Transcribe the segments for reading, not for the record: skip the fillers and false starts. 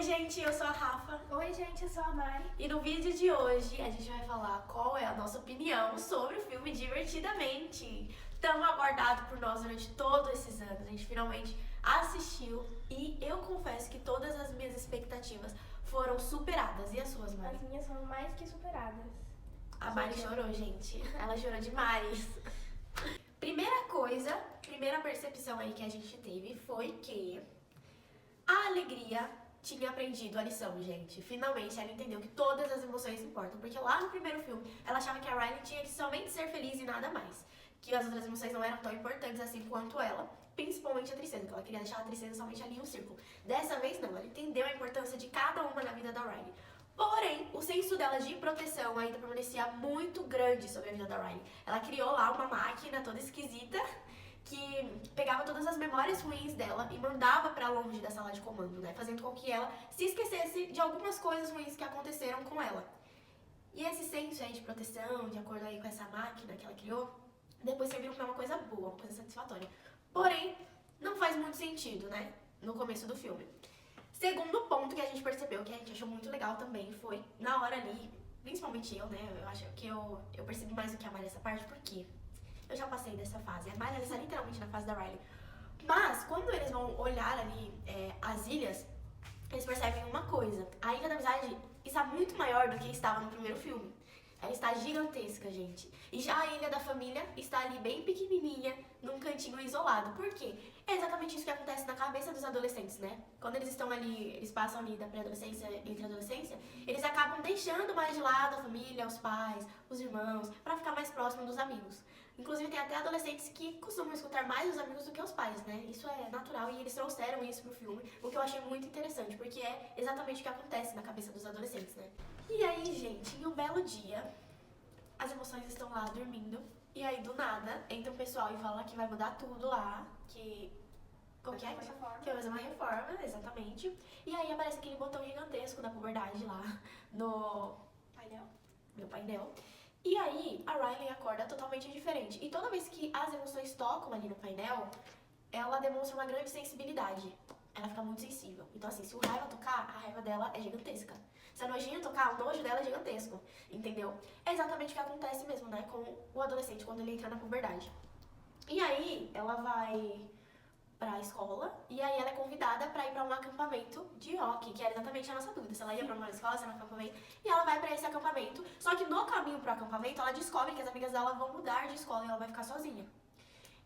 Oi gente, eu sou a Rafa. Oi gente, eu sou a Mari. E no vídeo de hoje a gente vai falar qual é a nossa opinião sobre o filme Divertidamente. Tão aguardado por nós durante todos esses anos. A gente finalmente assistiu e eu confesso que todas as minhas expectativas foram superadas. E as suas, Mari? As minhas são mais que superadas. A Mari chorou, gente. Ela chorou demais. Primeira percepção aí que a gente teve foi que a alegria tinha aprendido a lição, gente. Finalmente ela entendeu que todas as emoções importam. Porque lá no primeiro filme, ela achava que a Riley tinha que somente ser feliz e nada mais. Que as outras emoções não eram tão importantes assim quanto ela. Principalmente a tristeza, que ela queria deixar a tristeza somente ali em um círculo. Dessa vez não, ela entendeu a importância de cada uma na vida da Riley. Porém, o senso dela de proteção ainda permanecia muito grande sobre a vida da Riley. Ela criou lá uma máquina toda esquisita que pegava todas as memórias ruins dela e mandava pra longe da sala de comando, né? Fazendo com que ela se esquecesse de algumas coisas ruins que aconteceram com ela. E esse senso aí de proteção, de acordo aí com essa máquina que ela criou, depois serviu pra uma coisa boa, uma coisa satisfatória. Porém, não faz muito sentido, né? No começo do filme. Segundo ponto que a gente percebeu, que a gente achou muito legal também, foi na hora ali, principalmente eu, né? Eu acho que eu percebi mais do que a Mari essa parte, porque eu já passei dessa fase. A Mari está literalmente na fase da Riley. Mas, quando eles vão olhar ali as ilhas, eles percebem uma coisa. A Ilha da Amizade está muito maior do que estava no primeiro filme. Ela está gigantesca, gente. E já a Ilha da Família está ali bem pequenininha, num cantinho isolado. Por quê? É exatamente isso que acontece na cabeça dos adolescentes, né? Quando eles estão ali, eles passam ali da pré-adolescência, entre a adolescência, eles acabam deixando mais de lado a família, os pais, os irmãos, pra ficar mais próximo dos amigos. Inclusive tem até adolescentes que costumam escutar mais os amigos do que os pais, né? Isso é natural e eles trouxeram isso pro filme, o que eu achei muito interessante, porque é exatamente o que acontece na cabeça dos adolescentes, né? E aí, gente, em um belo dia, as emoções estão lá dormindo, e aí do nada entra um pessoal e fala que vai mudar tudo lá, que... Como que é? Que vai fazer uma reforma, exatamente. E aí aparece aquele botão gigantesco da puberdade lá no painel. E aí a Riley acorda totalmente diferente. E toda vez que as emoções tocam ali no painel, ela demonstra uma grande sensibilidade. Ela fica muito sensível. Então assim, se o raiva tocar, a raiva dela é gigantesca. Se a nojinha tocar, o nojo dela é gigantesco. Entendeu? É exatamente o que acontece mesmo, né? Com o adolescente quando ele entra na puberdade. E aí ela vai pra escola, e aí ela é convidada pra ir pra um acampamento de hockey, que era exatamente a nossa dúvida, se ela ia pra uma escola, se era um acampamento, e ela vai pra esse acampamento, só que no caminho pro acampamento ela descobre que as amigas dela vão mudar de escola e ela vai ficar sozinha.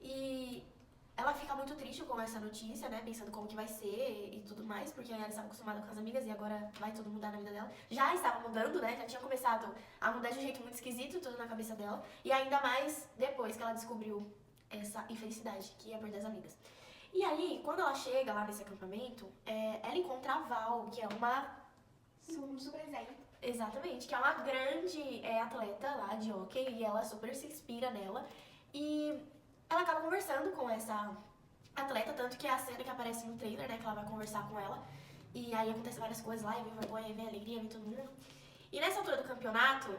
E ela fica muito triste com essa notícia, né, pensando como que vai ser e tudo mais, porque ela estava acostumada com as amigas e agora vai tudo mudar na vida dela. Já estava mudando, né, já tinha começado a mudar de um jeito muito esquisito tudo na cabeça dela, e ainda mais depois que ela descobriu essa infelicidade que ia perder as amigas. E aí, quando ela chega lá nesse acampamento, ela encontra a Val, que é uma... Um super exemplo. Exatamente, que é uma grande atleta lá de hockey, e ela super se inspira nela. E ela acaba conversando com essa atleta, tanto que é a cena que aparece no trailer, né, que ela vai conversar com ela. E aí acontecem várias coisas lá, e vem vergonha, e vem alegria, vem todo mundo. E nessa altura do campeonato...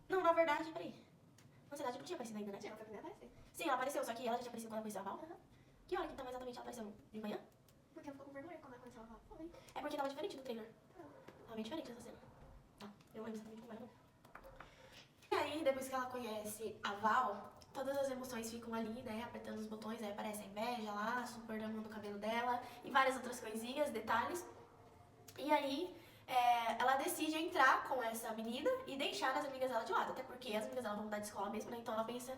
Não, na verdade, peraí. Na verdade, não tinha aparecido ainda, né? Ela foi a primeira vez. Sim, ela apareceu, só que ela já tinha aparecido quando ela conheceu a Val. Que hora que então exatamente ela apareceu? De manhã? Porque ela ficou com vergonha quando ela conheceu a Val. Foi. É porque tava diferente do trailer. Tava bem diferente essa cena. Tá, eu lembro exatamente como era. E aí, depois que ela conhece a Val, todas as emoções ficam ali, né, apertando os botões, aí aparece a inveja lá, super amando o cabelo dela, e várias outras coisinhas, detalhes. E aí, ela decide entrar com essa menina e deixar as amigas dela de lado, até porque as amigas dela vão mudar de escola mesmo, né, então ela pensa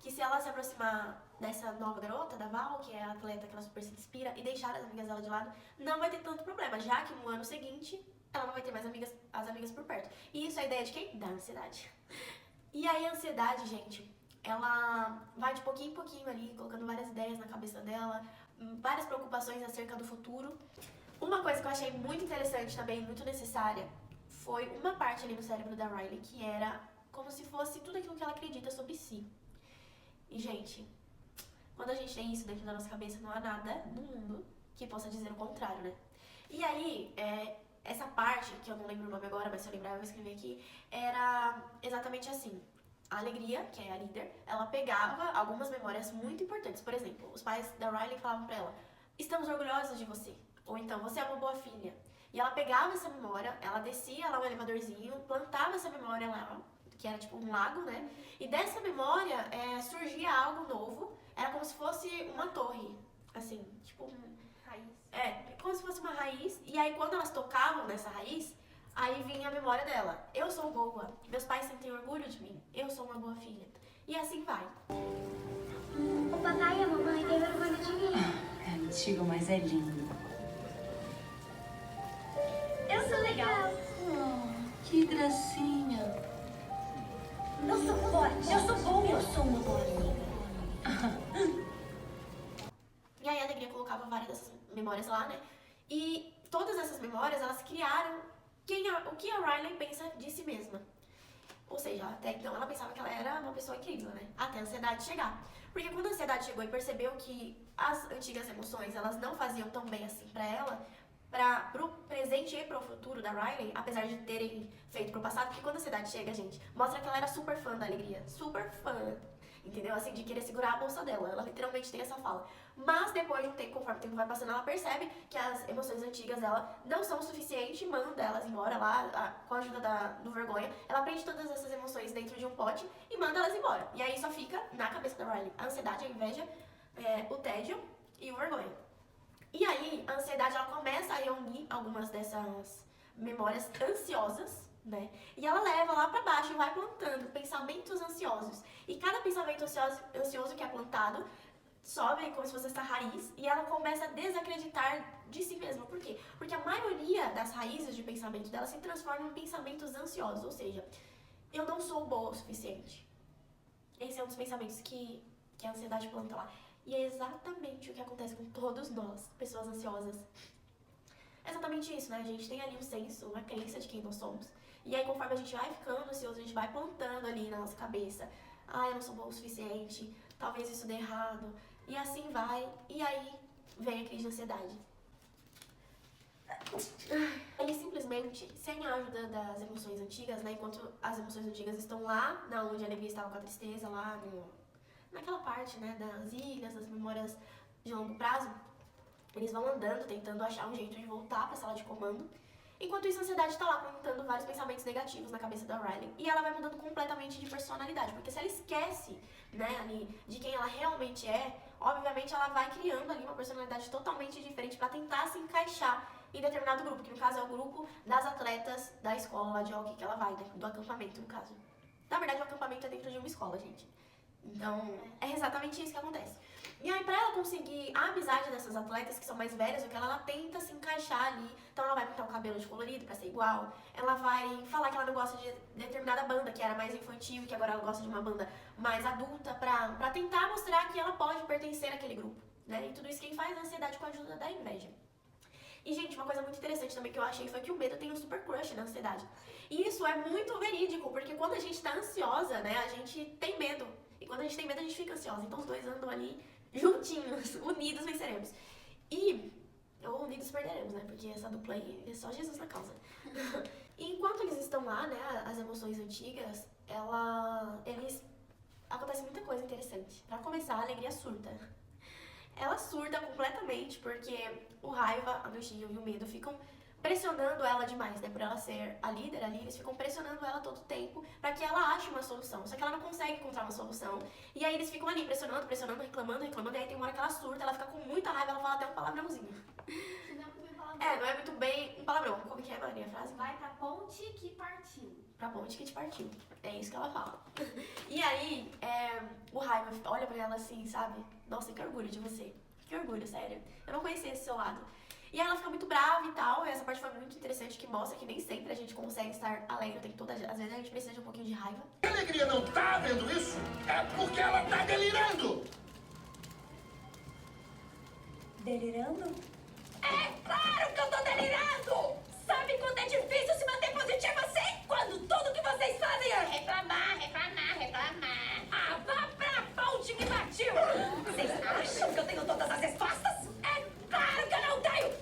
que se ela se aproximar dessa nova garota, da Val, que é a atleta que ela super se inspira, e deixar as amigas dela de lado, não vai ter tanto problema, já que no ano seguinte ela não vai ter mais as amigas por perto. E isso é a ideia de quem? Da ansiedade. E aí a ansiedade, gente, ela vai de pouquinho em pouquinho ali, colocando várias ideias na cabeça dela, várias preocupações acerca do futuro. Uma coisa que eu achei muito interessante também, muito necessária, foi uma parte ali no cérebro da Riley, que era como se fosse tudo aquilo que ela acredita sobre si. E, gente, quando a gente tem isso dentro da nossa cabeça, não há nada no mundo que possa dizer o contrário, né? E aí, essa parte, que eu não lembro o nome agora, mas se eu lembrar eu vou escrever aqui, era exatamente assim. A Alegria, que é a líder, ela pegava algumas memórias muito importantes. Por exemplo, os pais da Riley falavam pra ela: estamos orgulhosos de você. Ou então, você é uma boa filha. E ela pegava essa memória, ela descia lá no elevadorzinho, plantava essa memória lá, que era tipo um lago, né? E dessa memória surgia algo novo, era como se fosse uma torre, assim, tipo Raiz. como se fosse uma raiz. E aí quando elas tocavam nessa raiz, aí vinha a memória dela. Eu sou boa, meus pais sentem orgulho de mim, eu sou uma boa filha. E assim vai. O papai e a mamãe têm vergonha de mim. É antigo, mas é lindo. Eu sou legal. Que gracinha. Eu sou forte. Eu sou boa. Eu sou uma boa amiga. E aí a Alegria colocava várias dessas memórias lá, né? E todas essas memórias, elas criaram o que a Riley pensa de si mesma. Ou seja, até então ela pensava que ela era uma pessoa incrível, né? Até a ansiedade chegar. Porque quando a ansiedade chegou e percebeu que as antigas emoções, elas não faziam tão bem assim pra ela, pro presente e pro futuro da Riley, apesar de terem feito pro passado, porque quando a ansiedade chega, gente, mostra que ela era super fã da Alegria. Super fã. Entendeu? Assim, de querer segurar a bolsa dela. Ela literalmente tem essa fala. Mas depois de um tempo, conforme o tempo vai passando, ela percebe que as emoções antigas dela não são o suficiente, manda elas embora lá, com a ajuda do Vergonha. Ela prende todas essas emoções dentro de um pote e manda elas embora. E aí só fica na cabeça da Riley a ansiedade, a inveja, o tédio e o Vergonha. E aí, a ansiedade, ela começa a reunir algumas dessas memórias ansiosas, né? E ela leva lá pra baixo e vai plantando pensamentos ansiosos. E cada pensamento ansioso que é plantado sobe como se fosse essa raiz e ela começa a desacreditar de si mesma. Por quê? Porque a maioria das raízes de pensamento dela se transformam em pensamentos ansiosos. Ou seja, eu não sou boa o suficiente. Esse é um dos pensamentos que a ansiedade planta lá. E é exatamente o que acontece com todos nós, pessoas ansiosas. É exatamente isso, né? A gente tem ali um senso, uma crença de quem nós somos. E aí, conforme a gente vai ficando ansioso, a gente vai plantando ali na nossa cabeça. Eu não sou boa o suficiente, talvez isso dê errado. E assim vai, e aí vem a crise de ansiedade. Ele simplesmente, sem a ajuda das emoções antigas, né? Enquanto as emoções antigas estão lá, na onde a alegria estava com a tristeza, lá naquela parte, né, das ilhas, das memórias de longo prazo, eles vão andando, tentando achar um jeito de voltar para a sala de comando. Enquanto isso, a ansiedade está lá plantando vários pensamentos negativos na cabeça da Riley. E ela vai mudando completamente de personalidade. Porque se ela esquece, né, ali, de quem ela realmente é, obviamente ela vai criando ali uma personalidade totalmente diferente para tentar se encaixar em determinado grupo. Que no caso é o grupo das atletas da escola lá de hockey que ela vai, né, do acampamento no caso. Na verdade, o acampamento é dentro de uma escola, gente. Então, é exatamente isso que acontece. E aí, pra ela conseguir a amizade dessas atletas que são mais velhas do que ela tenta se encaixar ali. Então, ela vai pintar o cabelo de colorido pra ser igual. Ela vai falar que ela não gosta de determinada banda, que era mais infantil, e que agora ela gosta de uma banda mais adulta, pra tentar mostrar que ela pode pertencer àquele grupo, né? E tudo isso quem faz é a ansiedade com a ajuda da inveja. E, gente, uma coisa muito interessante também que eu achei foi que o medo tem um super crush na ansiedade. E isso é muito verídico, porque quando a gente tá ansiosa, né, a gente tem medo. E quando a gente tem medo, a gente fica ansiosa. Então, os dois andam ali juntinhos, unidos venceremos. Ou unidos perderemos, né? Porque essa dupla aí é só Jesus na causa. E enquanto eles estão lá, né, as emoções antigas, acontece muita coisa interessante. Pra começar, a alegria surta. Ela surta completamente porque o raiva, a nojinha e o medo ficam pressionando ela demais, né? Por ela ser a líder ali, eles ficam pressionando ela todo o tempo pra que ela ache uma solução. Só que ela não consegue encontrar uma solução. E aí eles ficam ali pressionando, reclamando. E aí tem uma hora que ela surta, ela fica com muita raiva, ela fala até um palavrãozinho. Não é muito bem um palavrão. Como que é, Maria, a frase? Vai pra ponte que partiu. Pra ponte que te partiu. É isso que ela fala. E aí, o raiva olha pra ela assim, sabe? Nossa, que orgulho de você. Que orgulho, sério. Eu não conhecia esse seu lado. E aí ela fica muito brava e tal, e essa parte foi muito interessante, que mostra que nem sempre a gente consegue estar alegre o tempo todo. Às vezes a gente precisa de um pouquinho de raiva. A alegria não tá vendo isso? É porque ela tá delirando! Delirando? É claro que eu tô delirando! Sabe quanto é difícil se manter positiva assim? Quando tudo que vocês fazem é reclamar, reclamar, reclamar. Vá pra ponte que partiu! Vocês acham que eu tenho todas as respostas? É claro que eu não tenho!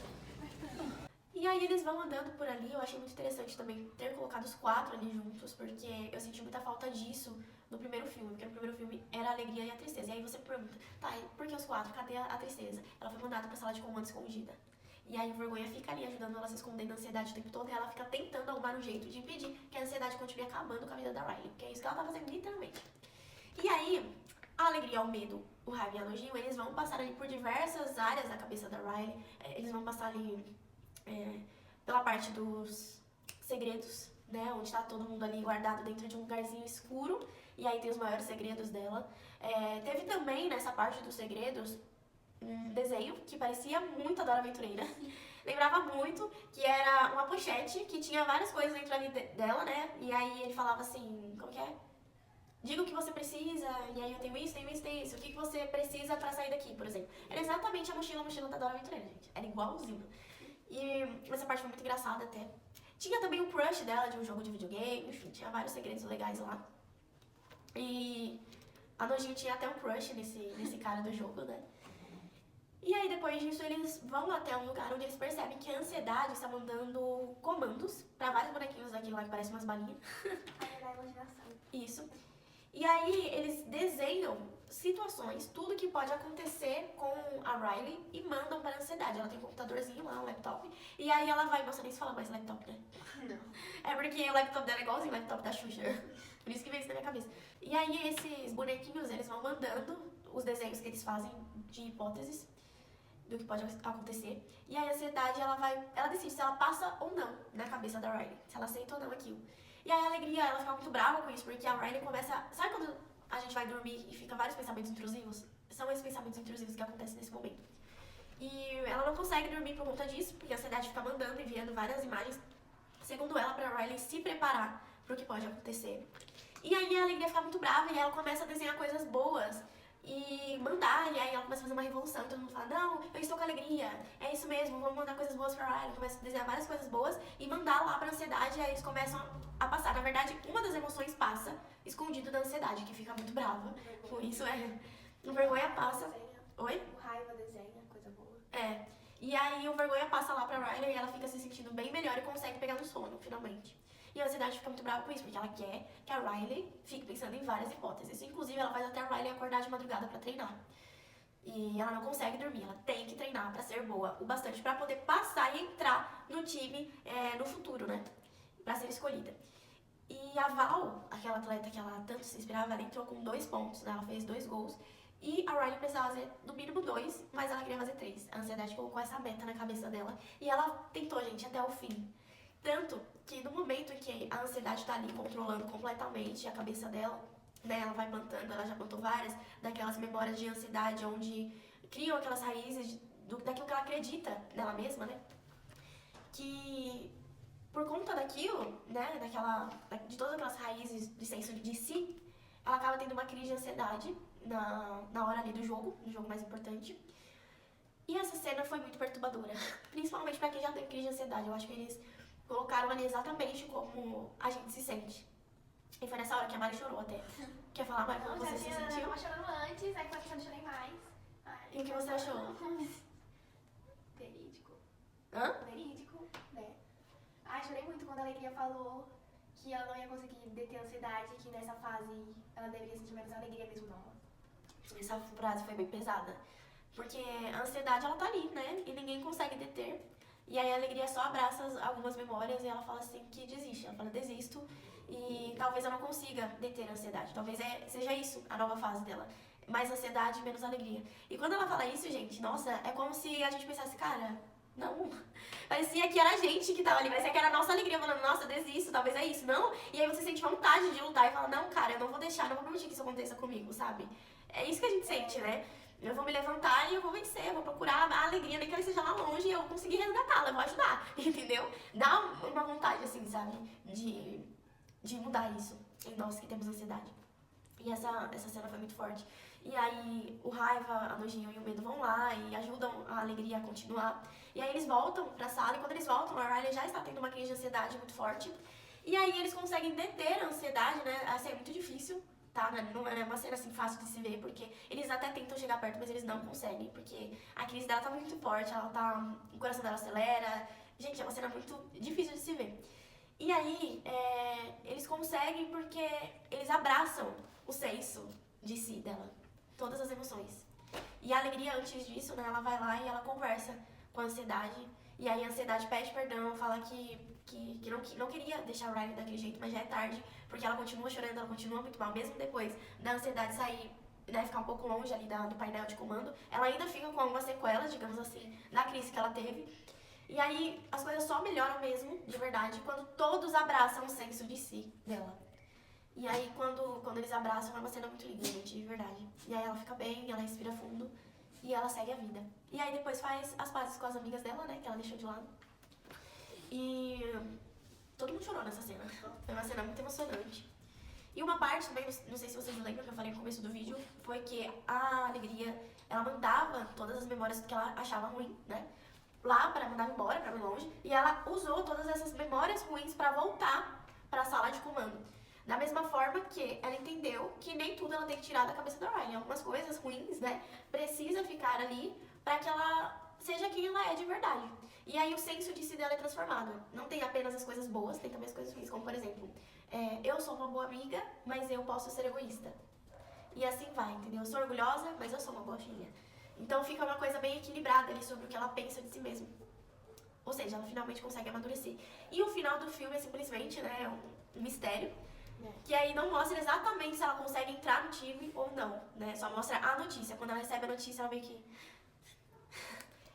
E aí eles vão andando por ali, eu achei muito interessante também ter colocado os 4 ali juntos, porque eu senti muita falta disso no primeiro filme, porque no primeiro filme era a alegria e a tristeza. E aí você pergunta, tá, e por que os 4? Cadê a tristeza? Ela foi mandada pra sala de comando escondida. E aí o vergonha fica ali ajudando ela a se esconder da ansiedade o tempo todo e ela fica tentando arrumar um jeito de impedir que a ansiedade continue acabando com a vida da Riley, porque é isso que ela tá fazendo literalmente. E aí, a alegria, o medo, o raiva e a nojinho, eles vão passar ali por diversas áreas da cabeça da Riley. Eles vão passar ali pela parte dos segredos, né? Onde tá todo mundo ali guardado dentro de um lugarzinho escuro. E aí tem os maiores segredos dela. Teve também, nessa parte dos segredos, um desenho que parecia muito a Dora Aventureira. Lembrava muito que era uma pochete que tinha várias coisas dentro ali dela, né? E aí ele falava assim, como que é? Diga o que você precisa, e aí eu tenho isso, tenho isso, tenho isso. O que você precisa pra sair daqui, por exemplo. Era exatamente a mochila da Dora Aventureira, gente. Era igualzinho. E essa parte foi muito engraçada até. Tinha também um crush dela de um jogo de videogame, enfim, tinha vários segredos legais lá. E a Nojinho tinha até um crush nesse cara do jogo, né? E aí depois disso eles vão até um lugar onde eles percebem que a ansiedade está mandando comandos pra vários bonequinhos daquilo lá que parecem umas balinhas. A imaginação. Isso. E aí eles desenham situações, tudo que pode acontecer com a Riley e mandam para a ansiedade. Ela tem um computadorzinho lá, um laptop. E aí ela vai, nossa, nem se fala mais laptop, né? Não. É porque o laptop dela é igualzinho o laptop da Xuxa. Por isso que veio isso na minha cabeça. E aí esses bonequinhos, eles vão mandando os desenhos que eles fazem de hipóteses do que pode acontecer. E aí a ansiedade, ela decide se ela passa ou não na cabeça da Riley. Se ela aceita ou não aquilo. E aí a alegria, ela fica muito brava com isso, porque a Riley começa... Sabe quando a gente vai dormir e fica vários pensamentos intrusivos? São esses pensamentos intrusivos que acontecem nesse momento. E ela não consegue dormir por conta disso, porque a ansiedade fica mandando, enviando várias imagens, segundo ela, pra Riley se preparar pro que pode acontecer. E aí a alegria fica muito brava e ela começa a desenhar coisas boas e mandar, e aí ela começa a fazer uma revolução, todo mundo fala, não, eu estou com alegria, é isso mesmo, vamos mandar coisas boas pra Riley, começa a desenhar várias coisas boas e mandar lá pra ansiedade, e aí eles começam a passar. Na verdade, uma das emoções passa escondido da ansiedade, que fica muito brava com isso, o vergonha passa. Oi? O raiva desenha, coisa boa. E aí o vergonha passa lá pra Riley e ela fica se sentindo bem melhor e consegue pegar no sono, finalmente. E a ansiedade fica muito brava com isso, porque ela quer que a Riley fique pensando em várias hipóteses. Inclusive, ela faz até a Riley acordar de madrugada pra treinar. E ela não consegue dormir, ela tem que treinar pra ser boa o bastante pra poder passar e entrar no time no futuro, né? Pra ser escolhida. E a Val, aquela atleta que ela tanto se inspirava, ela entrou com 2 pontos, né? Ela fez 2 gols. E a Riley precisava fazer no mínimo 2, mas ela queria fazer 3. A ansiedade colocou essa meta na cabeça dela. E ela tentou, gente, até o fim. Tanto que no momento em que a ansiedade tá ali controlando completamente a cabeça dela, né, ela vai plantando, ela já plantou várias daquelas memórias de ansiedade, onde criam aquelas raízes daquilo que ela acredita nela mesma, né, que por conta daquilo, né, de todas aquelas raízes de senso de si, ela acaba tendo uma crise de ansiedade na hora ali do jogo mais importante. E essa cena foi muito perturbadora, principalmente pra quem já tem crise de ansiedade. Eu acho que eles colocaram ali exatamente como a gente se sente. E foi nessa hora que a Mari chorou até. Quer falar, Mari, como você se Eu sentiu? tava chorando antes, aí foi quando eu chorei mais. E o que você achou? Verídico. Hã? Verídico, né? Chorei muito quando a Alegria falou que ela não ia conseguir deter a ansiedade, que nessa fase ela deveria sentir menos alegria mesmo, não. Essa frase foi bem pesada. Porque a ansiedade, ela tá ali, né? E ninguém consegue deter. E aí a alegria só abraça algumas memórias e ela fala assim que desiste. Ela fala, desisto e talvez eu não consiga deter a ansiedade. Talvez seja isso a nova fase dela. Mais ansiedade, menos alegria. E quando ela fala isso, gente, nossa, é como se a gente pensasse, cara, não. Parecia que era a gente que tava ali, parecia que era a nossa alegria, falando, nossa, desisto, talvez é isso, não. E aí você sente vontade de lutar e fala, não, cara, eu não vou deixar, não vou permitir que isso aconteça comigo, sabe? É isso que a gente sente, né? Eu vou me levantar e eu vou vencer, eu vou procurar a alegria, nem que ela esteja lá longe, e eu vou conseguir resgatá-la, eu vou ajudar, entendeu? Dá uma vontade, assim, sabe, de mudar isso em nós que temos ansiedade. E essa cena foi muito forte. E aí o raiva, a nojinho e o medo vão lá e ajudam a alegria a continuar. E aí eles voltam pra sala e quando eles voltam, a Riley já está tendo uma crise de ansiedade muito forte. E aí eles conseguem deter a ansiedade, né? Assim, é muito difícil. Tá? Não é uma cena assim fácil de se ver, porque eles até tentam chegar perto, mas eles não conseguem, porque a crise dela tá muito forte, o coração dela acelera. Gente, é uma cena muito difícil de se ver. E aí, eles conseguem porque eles abraçam o senso de si dela, todas as emoções. E a alegria, antes disso, né, ela vai lá e ela conversa com a ansiedade E aí a ansiedade pede perdão, fala que não queria deixar o Riley daquele jeito, mas já é tarde, porque ela continua chorando, ela continua muito mal, mesmo depois da ansiedade sair, né, ficar um pouco longe ali do painel de comando, ela ainda fica com algumas sequelas, digamos assim, da crise que ela teve. E aí as coisas só melhoram mesmo, de verdade, quando todos abraçam o senso de si dela. E aí quando eles abraçam é uma cena muito linda, gente, de verdade. E aí ela fica bem, ela respira fundo e ela segue a vida. E aí depois faz as pazes com as amigas dela, né, que ela deixou de lado. E todo mundo chorou nessa cena. Foi uma cena muito emocionante. E uma parte também, não sei se vocês lembram que eu falei no começo do vídeo, foi que a Alegria, ela mandava todas as memórias que ela achava ruim, né? Lá para mandar embora, para bem longe. E ela usou todas essas memórias ruins para voltar para a sala de comando. Da mesma forma que ela entendeu que nem tudo ela tem que tirar da cabeça da Riley. Algumas coisas ruins, né? Precisa ficar ali para que ela seja quem ela é de verdade. E aí o senso de si dela é transformado. Não tem apenas as coisas boas, tem também as coisas ruins. Como, por exemplo, eu sou uma boa amiga, mas eu posso ser egoísta. E assim vai, entendeu? Eu sou orgulhosa, mas eu sou uma boa filha. Então fica uma coisa bem equilibrada ali sobre o que ela pensa de si mesma. Ou seja, ela finalmente consegue amadurecer. E o final do filme é simplesmente, né, um mistério. Que aí não mostra exatamente se ela consegue entrar no time ou não, né? Só mostra a notícia. Quando ela recebe a notícia, ela meio que...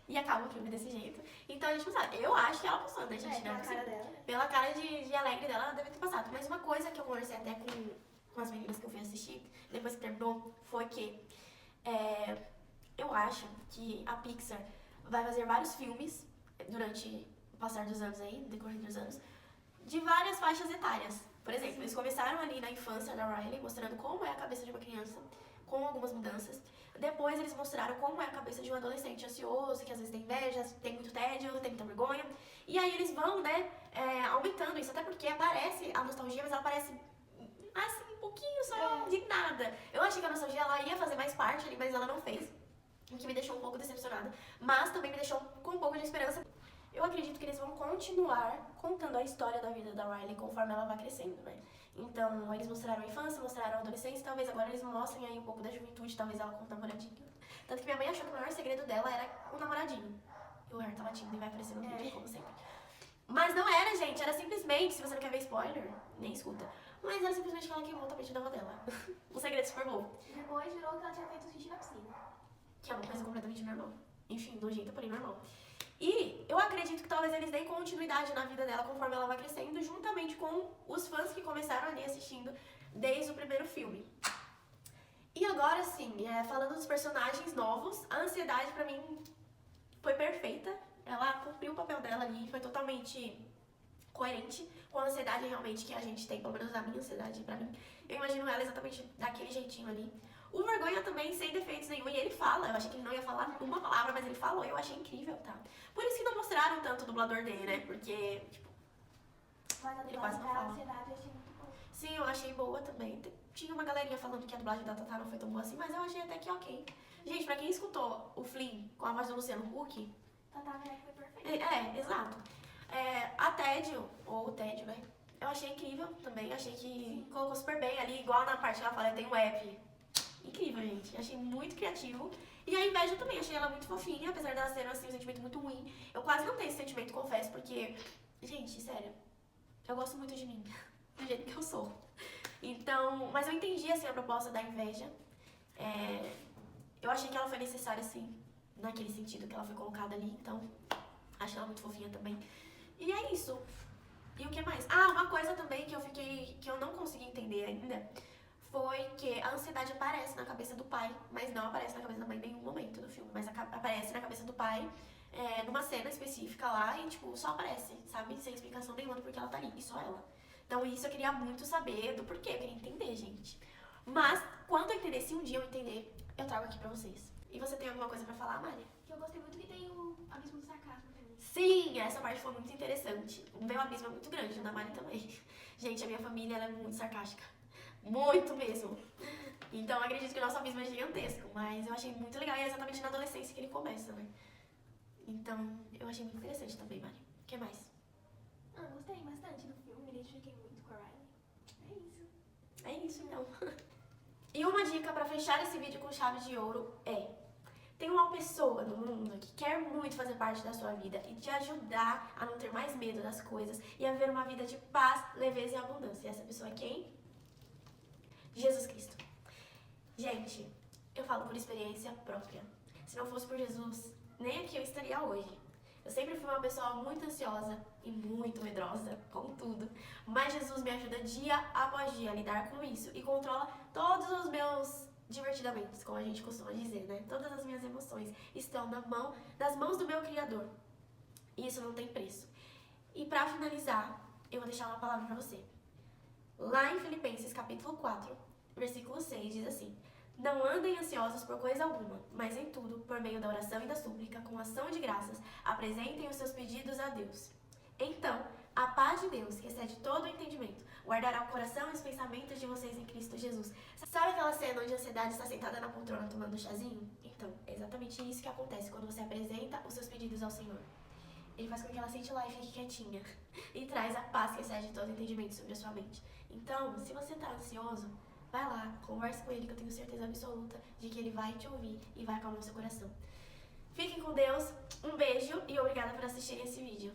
E acaba o filme desse jeito. Então a gente não sabe. Eu acho que ela passou, né, gente? Pela cara dela. Pela cara de alegre dela, ela deve ter passado. Mas uma coisa que eu conversei até com as meninas que eu fui assistir, depois que terminou, foi que eu acho que a Pixar vai fazer vários filmes durante o passar dos anos aí, no decorrer dos anos, de várias faixas etárias. Por exemplo, eles começaram ali na infância da Riley, mostrando como é a cabeça de uma criança, com algumas mudanças. Depois eles mostraram como é a cabeça de um adolescente ansioso, que às vezes tem inveja, tem muito tédio, tem muita vergonha. E aí eles vão, né, aumentando isso, até porque aparece a nostalgia, mas ela aparece assim, um pouquinho só de nada. Eu achei que a nostalgia ela ia fazer mais parte ali, mas ela não fez. O que me deixou um pouco decepcionada, mas também me deixou com um pouco de esperança. Eu acredito que eles vão continuar contando a história da vida da Riley conforme ela vai crescendo, né? Então, eles mostraram a infância, mostraram a adolescência, talvez agora eles mostrem aí um pouco da juventude, talvez ela com o namoradinho. Tanto que minha mãe achou que o maior segredo dela era o namoradinho. E o Harry tá latindo e vai aparecer no vídeo, como sempre. Mas não era, gente, era simplesmente, se você não quer ver spoiler, nem escuta. Mas era simplesmente que ela queimou o tapete da avó dela. Um segredo super bom. Depois virou que ela tinha feito xixi na piscina. Que é uma coisa completamente normal. Enfim, nojenta, porém normal. E eu acredito que talvez eles deem continuidade na vida dela conforme ela vai crescendo, juntamente com os fãs que começaram ali assistindo desde o primeiro filme. E agora sim, falando dos personagens novos, a ansiedade pra mim foi perfeita. Ela cumpriu o papel dela ali, foi totalmente coerente com a ansiedade realmente que a gente tem, pelo menos a minha ansiedade pra mim. Eu imagino ela exatamente daquele jeitinho ali. O Vergonha também, sem defeitos nenhum, e ele fala, eu achei que ele não ia falar uma palavra, mas ele falou, eu achei incrível, tá? Por isso que não mostraram tanto o dublador dele, né? Porque, tipo, Mas a ele dublagem quase não da fala. ansiedade eu achei muito boa. Sim, eu achei boa também. Tinha uma galerinha falando que a dublagem da Tatá não foi tão boa assim, mas eu achei até que ok. Gente, pra quem escutou o Flynn com a voz do Luciano Huck... Tatá Werneck foi perfeito. Exato. A Tédio, ou o Tédio, né? Eu achei incrível também, achei que colocou super bem ali, igual na parte que ela fala, eu tenho um app. Incrível, gente. Achei muito criativo. E a Inveja também, achei ela muito fofinha, apesar dela ser assim, um sentimento muito ruim. Eu quase não tenho esse sentimento, confesso, porque, gente, sério, eu gosto muito de mim, do jeito que eu sou. Então, mas eu entendi, assim, a proposta da Inveja. Eu achei que ela foi necessária, assim, naquele sentido que ela foi colocada ali, então, achei ela muito fofinha também. E é isso. E o que mais? Uma coisa também que eu não consegui entender ainda, foi que a ansiedade aparece na cabeça do pai, mas não aparece na cabeça da mãe em nenhum momento do filme. Mas aparece na cabeça do pai, numa cena específica lá, e tipo, só aparece, sabe? Sem explicação nenhuma do porquê ela tá ali, e só ela. Então isso eu queria muito saber do porquê, eu queria entender, gente. Mas, quando eu entender, se um dia eu entender, eu trago aqui pra vocês. E você tem alguma coisa pra falar, Mari? Que eu gostei muito que tem o abismo do sarcasmo também. Sim, essa parte foi muito interessante. O meu abismo é muito grande, o da Mari também. Gente, a minha família ela é muito sarcástica. Muito mesmo. Então eu acredito que o nosso abismo é gigantesco, mas eu achei muito legal e é exatamente na adolescência que ele começa, né? Então eu achei muito interessante também, Mari. O que mais? Gostei bastante do filme, me identifiquei muito com a Riley. É isso. É isso então. E uma dica pra fechar esse vídeo com chave de ouro é: Tem uma pessoa no mundo que quer muito fazer parte da sua vida e te ajudar a não ter mais medo das coisas e a viver uma vida de paz, leveza e abundância. E essa pessoa é quem? Jesus Cristo. Gente, eu falo por experiência própria. Se não fosse por Jesus, nem aqui eu estaria hoje. Eu sempre fui uma pessoa muito ansiosa e muito medrosa com tudo. Mas Jesus me ajuda dia após dia a lidar com isso e controla todos os meus divertidamente, como a gente costuma dizer, né? Todas as minhas emoções estão nas mãos do meu Criador. E isso não tem preço. E pra finalizar, eu vou deixar uma palavra pra você. Lá em Filipenses capítulo 4, versículo 6, diz assim: não andem ansiosos por coisa alguma, mas em tudo, por meio da oração e da súplica, com ação de graças, apresentem os seus pedidos a Deus. Então, a paz de Deus, que excede todo o entendimento, guardará o coração e os pensamentos de vocês em Cristo Jesus. Sabe aquela cena onde a ansiedade está sentada na poltrona tomando um chazinho? Então, é exatamente isso que acontece quando você apresenta os seus pedidos ao Senhor. Ele faz com que ela sente lá e fique quietinha. E traz a paz que excede todo o entendimento sobre a sua mente. Então, se você está ansioso, vai lá, converse com ele, que eu tenho certeza absoluta de que ele vai te ouvir e vai acalmar o seu coração. Fiquem com Deus, um beijo e obrigada por assistirem esse vídeo.